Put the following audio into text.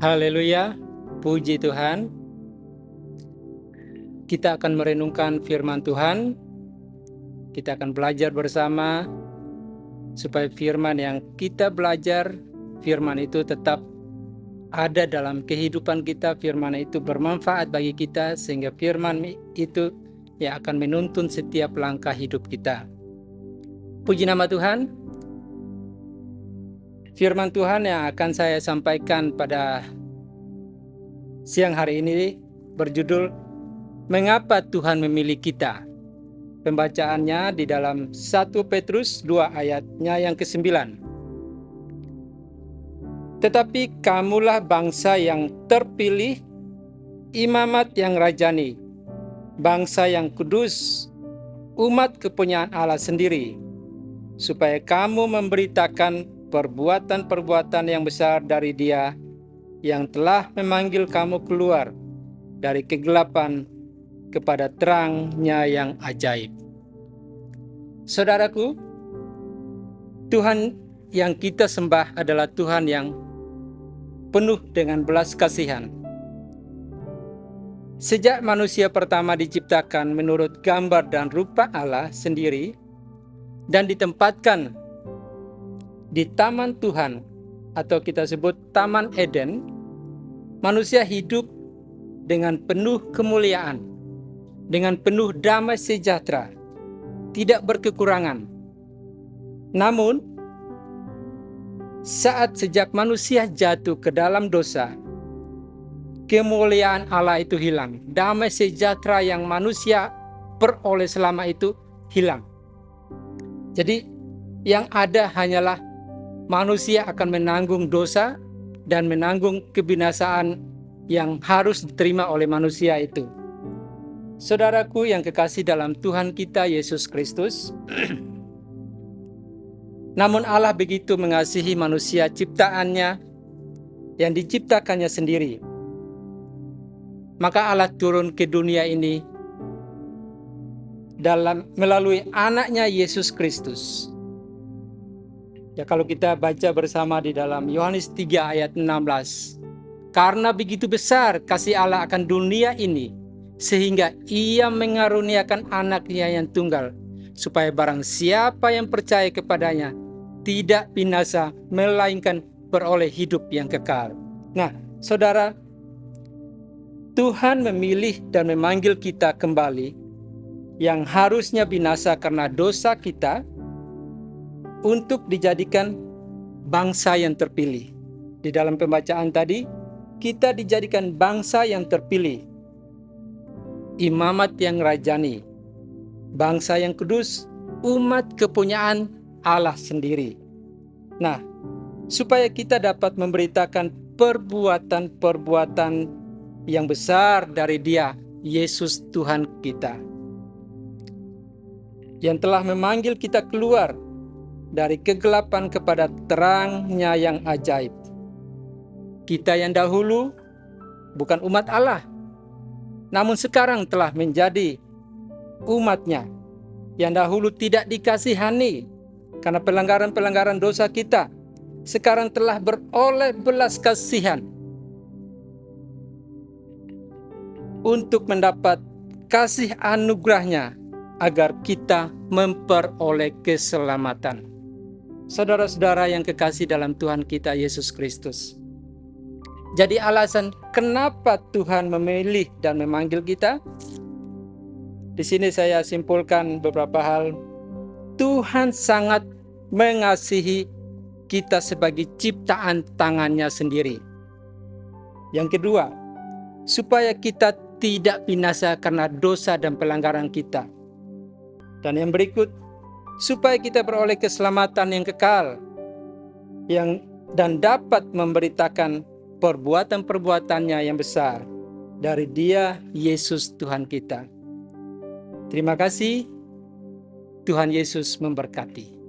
Haleluya, puji Tuhan. Kita akan merenungkan firman Tuhan. Kita akan belajar bersama supaya firman yang kita belajar, firman itu tetap ada dalam kehidupan kita. Firman itu bermanfaat bagi kita sehingga firman itu yang akan menuntun setiap langkah hidup kita. Puji nama Tuhan. Firman Tuhan yang akan saya sampaikan pada siang hari ini berjudul Mengapa Tuhan Memilih Kita. Pembacaannya di dalam 1 Petrus 2 ayatnya yang ke-9. Tetapi kamulah bangsa yang terpilih, imamat yang rajani, bangsa yang kudus, umat kepunyaan Allah sendiri, supaya kamu memberitakan perbuatan-perbuatan yang besar dari Dia yang telah memanggil kamu keluar dari kegelapan kepada terang-Nya yang ajaib. Saudaraku, Tuhan yang kita sembah adalah Tuhan yang penuh dengan belas kasihan. Sejak manusia pertama diciptakan menurut gambar dan rupa Allah sendiri dan ditempatkan di taman Tuhan atau kita sebut Taman Eden, manusia hidup dengan penuh kemuliaan, dengan penuh damai sejahtera, tidak berkekurangan. Namun, saat sejak manusia jatuh ke dalam dosa, kemuliaan Allah itu hilang. Damai sejahtera yang manusia peroleh selama itu hilang. Jadi, yang ada hanyalah manusia akan menanggung dosa dan menanggung kebinasaan yang harus diterima oleh manusia itu. Saudaraku yang kekasih dalam Tuhan kita Yesus Kristus, namun Allah begitu mengasihi manusia ciptaannya yang diciptakannya sendiri. Maka Allah turun ke dunia ini melalui anaknya Yesus Kristus. Ya, kalau kita baca bersama di dalam Yohanes 3 ayat 16. Karena begitu besar kasih Allah akan dunia ini, sehingga Ia mengaruniakan anaknya yang tunggal, supaya barang siapa yang percaya kepadanya tidak binasa, melainkan beroleh hidup yang kekal. Nah, saudara, Tuhan memilih dan memanggil kita kembali yang harusnya binasa karena dosa kita untuk dijadikan bangsa yang terpilih. Di dalam pembacaan tadi, kita dijadikan bangsa yang terpilih, imamat yang rajani, bangsa yang kudus, umat kepunyaan Allah sendiri. Nah, supaya kita dapat memberitakan perbuatan-perbuatan yang besar dari Dia, Yesus Tuhan kita, yang telah memanggil kita keluar dari kegelapan kepada terang-Nya yang ajaib. Kita yang dahulu bukan umat Allah, namun sekarang telah menjadi umat-Nya. Yang dahulu tidak dikasihani karena pelanggaran-pelanggaran dosa kita, sekarang telah beroleh belas kasihan untuk mendapat kasih anugerah-Nya agar kita memperoleh keselamatan. Saudara-saudara yang kekasih dalam Tuhan kita Yesus Kristus. Jadi alasan kenapa Tuhan memilih dan memanggil kita? Di sini saya simpulkan beberapa hal. Tuhan sangat mengasihi kita sebagai ciptaan tangannya sendiri. Yang kedua, supaya kita tidak binasa karena dosa dan pelanggaran kita. Dan yang berikut, supaya kita beroleh keselamatan yang kekal dan dapat memberitakan perbuatan-perbuatannya yang besar dari Dia, Yesus Tuhan kita. Terima kasih. Tuhan Yesus memberkati.